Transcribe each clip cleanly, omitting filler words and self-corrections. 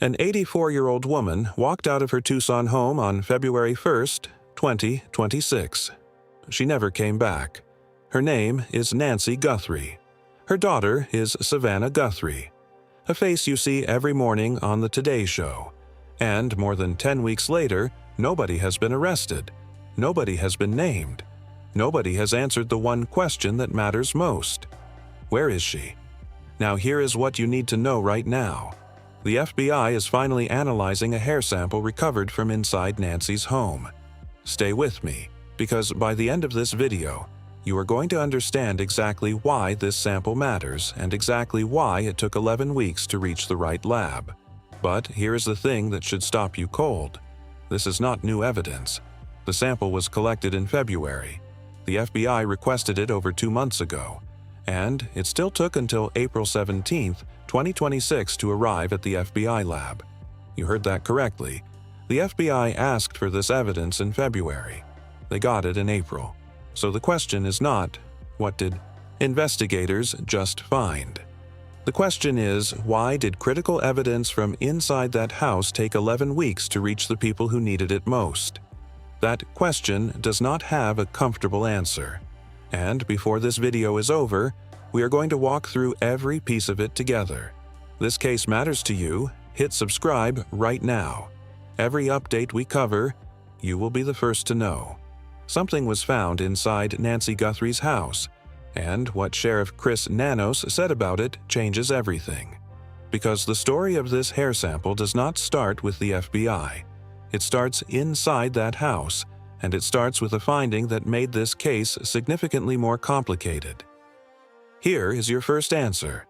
An 84-year-old woman walked out of her Tucson home on February 1, 2026. She never came back. Her name is Nancy Guthrie. Her daughter is Savannah Guthrie, a face you see every morning on the Today Show. And more than 10 weeks later, nobody has been arrested. Nobody has been named. Nobody has answered the one question that matters most. Where is she? Now here is what you need to know right now. The FBI is finally analyzing a hair sample recovered from inside Nancy's home. Stay with me, because by the end of this video, you are going to understand exactly why this sample matters and exactly why it took 11 weeks to reach the right lab. But here is the thing that should stop you cold. This is not new evidence. The sample was collected in February. The FBI requested it over 2 months ago, and it still took until April 17, 2026 to arrive at the FBI lab. You heard that correctly. The FBI asked for this evidence in February. They got it in April. So the question is not, what did investigators just find? The question is, why did critical evidence from inside that house take 11 weeks to reach the people who needed it most? That question does not have a comfortable answer. And before this video is over, we are going to walk through every piece of it together. This case matters to you. Hit subscribe right now. Every update we cover, you will be the first to know. Something was found inside Nancy Guthrie's house, and what Sheriff Chris Nanos said about it changes everything. Because the story of this hair sample does not start with the FBI. It starts inside that house, and it starts with a finding that made this case significantly more complicated. Here is your first answer.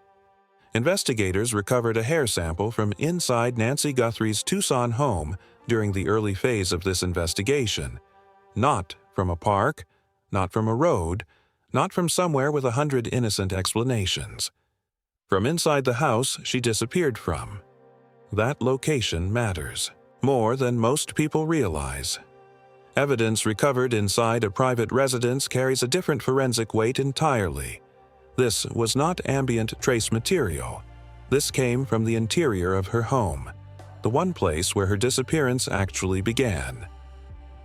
Investigators recovered a hair sample from inside Nancy Guthrie's Tucson home during the early phase of this investigation. Not from a park, not from a road, not from somewhere with 100 innocent explanations. From inside the house she disappeared from. That location matters, more than most people realize. Evidence recovered inside a private residence carries a different forensic weight entirely. This was not ambient trace material. This came from the interior of her home, the one place where her disappearance actually began.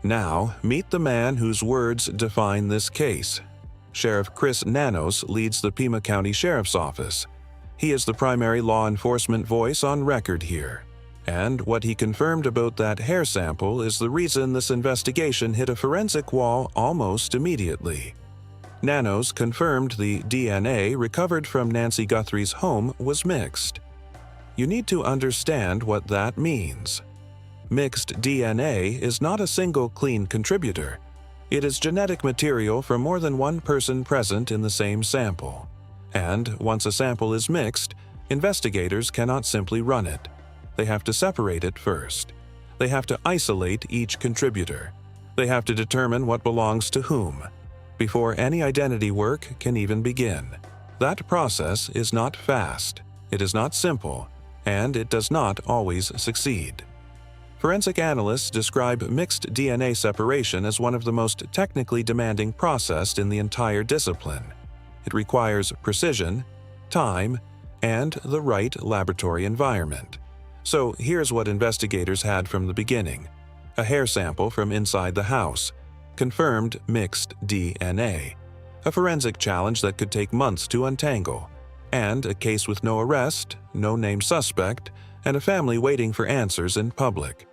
Now, meet the man whose words define this case. Sheriff Chris Nanos leads the Pima County Sheriff's Office. He is the primary law enforcement voice on record here. And what he confirmed about that hair sample is the reason this investigation hit a forensic wall almost immediately. Nanos confirmed the DNA recovered from Nancy Guthrie's home was mixed. You need to understand what that means. Mixed DNA is not a single clean contributor. It is genetic material from more than one person present in the same sample. And once a sample is mixed, investigators cannot simply run it. They have to separate it first. They have to isolate each contributor. They have to determine what belongs to whom, before any identity work can even begin. That process is not fast, it is not simple, and it does not always succeed. Forensic analysts describe mixed DNA separation as one of the most technically demanding processes in the entire discipline. It requires precision, time, and the right laboratory environment. So here's what investigators had from the beginning. A hair sample from inside the house. Confirmed mixed DNA. A forensic challenge that could take months to untangle. And a case with no arrest, no named suspect, and a family waiting for answers in public.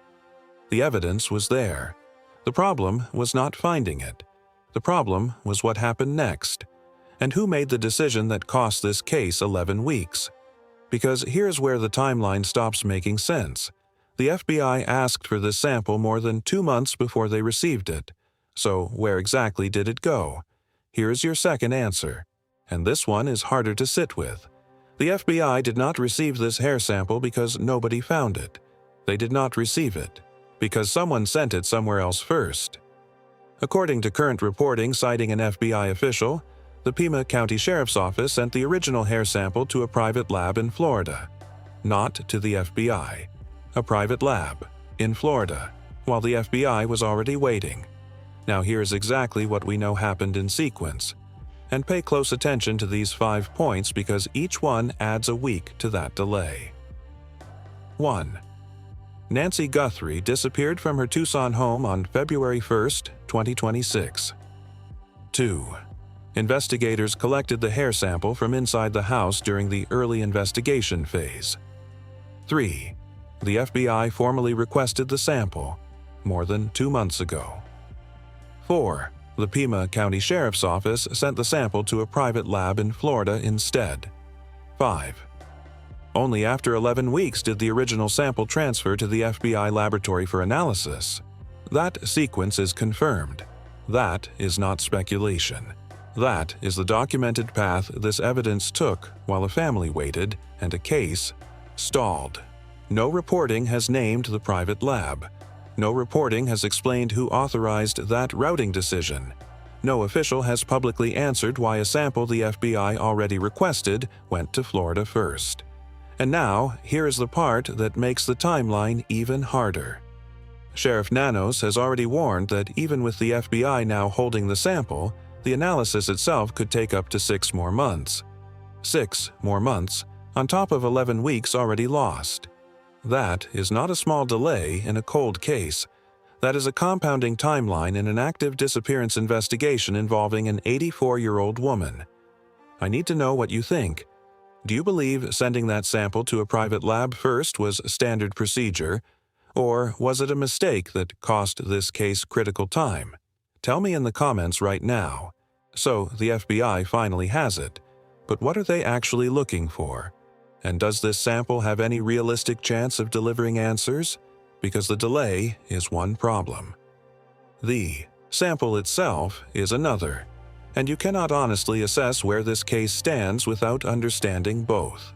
The evidence was there. The problem was not finding it. The problem was what happened next. And who made the decision that cost this case 11 weeks? Because here's where the timeline stops making sense. The FBI asked for this sample more than 2 months before they received it. So where exactly did it go? Here's your second answer. And this one is harder to sit with. The FBI did not receive this hair sample because nobody found it. They did not receive it because someone sent it somewhere else first. According to current reporting citing an FBI official, the Pima County Sheriff's Office sent the original hair sample to a private lab in Florida. Not to the FBI. A private lab in Florida, while the FBI was already waiting. Now here's exactly what we know happened in sequence. And pay close attention to these 5 points because each one adds a week to that delay. 1. Nancy Guthrie disappeared from her Tucson home on February 1, 2026. 2. Investigators collected the hair sample from inside the house during the early investigation phase. 3. The FBI formally requested the sample more than 2 months ago. 4. The Pima County Sheriff's Office sent the sample to a private lab in Florida instead. 5. Only after 11 weeks did the original sample transfer to the FBI laboratory for analysis. That sequence is confirmed. That is not speculation. That is the documented path this evidence took while a family waited and a case stalled. No reporting has named the private lab. No reporting has explained who authorized that routing decision. No official has publicly answered why a sample the FBI already requested went to Florida first. And now, here is the part that makes the timeline even harder. Sheriff Nanos has already warned that even with the FBI now holding the sample, the analysis itself could take up to 6 more months. 6 more months, on top of 11 weeks already lost. That is not a small delay in a cold case. That is a compounding timeline in an active disappearance investigation involving an 84-year-old woman. I need to know what you think. Do you believe sending that sample to a private lab first was standard procedure, or was it a mistake that cost this case critical time? Tell me in the comments right now. So, the FBI finally has it. But what are they actually looking for? And does this sample have any realistic chance of delivering answers? Because the delay is one problem. The sample itself is another. And you cannot honestly assess where this case stands without understanding both.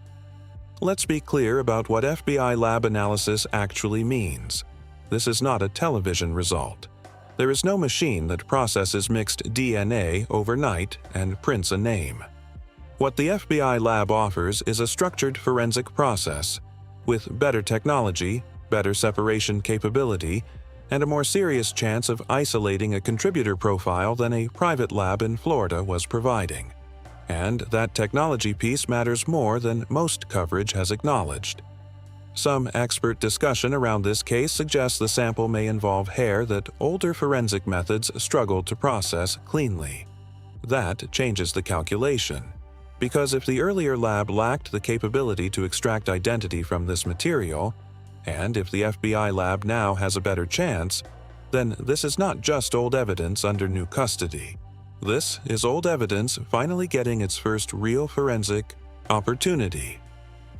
Let's be clear about what FBI lab analysis actually means. This is not a television result. There is no machine that processes mixed DNA overnight and prints a name. What the FBI lab offers is a structured forensic process with better technology, better separation capability, and a more serious chance of isolating a contributor profile than a private lab in Florida was providing. And that technology piece matters more than most coverage has acknowledged. Some expert discussion around this case suggests the sample may involve hair that older forensic methods struggled to process cleanly. That changes the calculation, because if the earlier lab lacked the capability to extract identity from this material, and if the FBI lab now has a better chance, then this is not just old evidence under new custody. This is old evidence finally getting its first real forensic opportunity.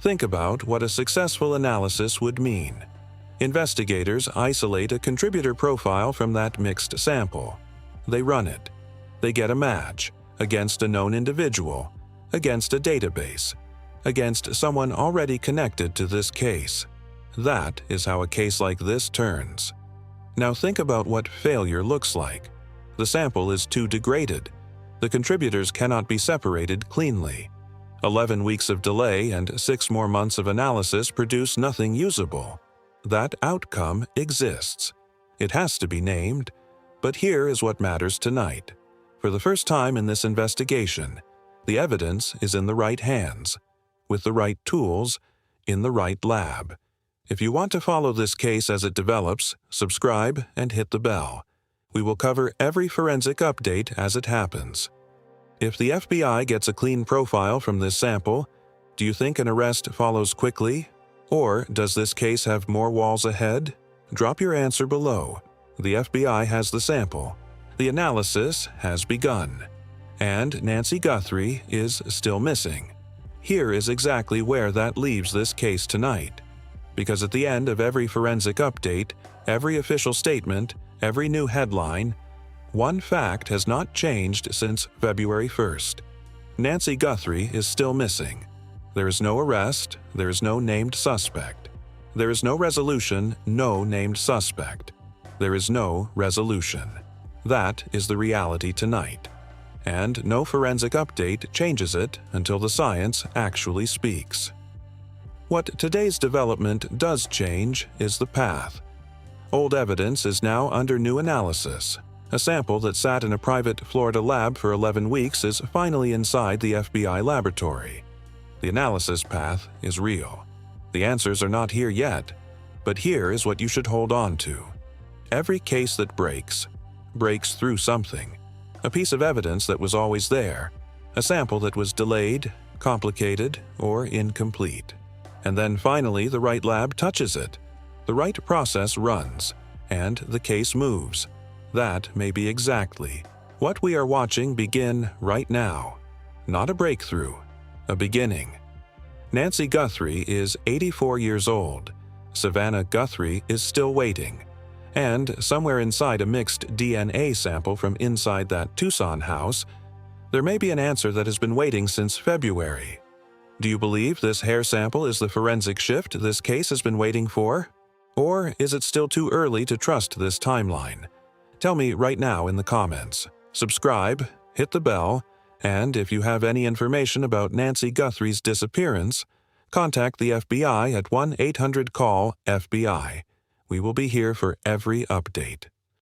Think about what a successful analysis would mean. Investigators isolate a contributor profile from that mixed sample. They run it. They get a match against a known individual, against a database, against someone already connected to this case. That is how a case like this turns. Now think about what failure looks like. The sample is too degraded. The contributors cannot be separated cleanly. 11 weeks of delay and 6 more months of analysis produce nothing usable. That outcome exists. It has to be named. But here is what matters tonight. For the first time in this investigation, the evidence is in the right hands, with the right tools, in the right lab. If you want to follow this case as it develops, subscribe and hit the bell. We will cover every forensic update as it happens. If the FBI gets a clean profile from this sample, do you think an arrest follows quickly? Or does this case have more walls ahead? Drop your answer below. The FBI has the sample. The analysis has begun. And Nancy Guthrie is still missing. Here is exactly where that leaves this case tonight. Because at the end of every forensic update, every official statement, every new headline, one fact has not changed since February 1st. Nancy Guthrie is still missing. There is no arrest, there is no named suspect. There is no resolution, no named suspect. There is no resolution. That is the reality tonight. And no forensic update changes it until the science actually speaks. What today's development does change is the path. Old evidence is now under new analysis. A sample that sat in a private Florida lab for 11 weeks is finally inside the FBI laboratory. The analysis path is real. The answers are not here yet, but here is what you should hold on to. Every case that breaks through something. A piece of evidence that was always there, a sample that was delayed, complicated, or incomplete. And then finally the right lab touches it. The right process runs, and the case moves. That may be exactly what we are watching begin right now. Not a breakthrough, a beginning. Nancy Guthrie is 84 years old. Savannah Guthrie is still waiting. And somewhere inside a mixed DNA sample from inside that Tucson house, there may be an answer that has been waiting since February. Do you believe this hair sample is the forensic shift this case has been waiting for? Or is it still too early to trust this timeline? Tell me right now in the comments. Subscribe, hit the bell, and if you have any information about Nancy Guthrie's disappearance, contact the FBI at 1-800-CALL-FBI. We will be here for every update.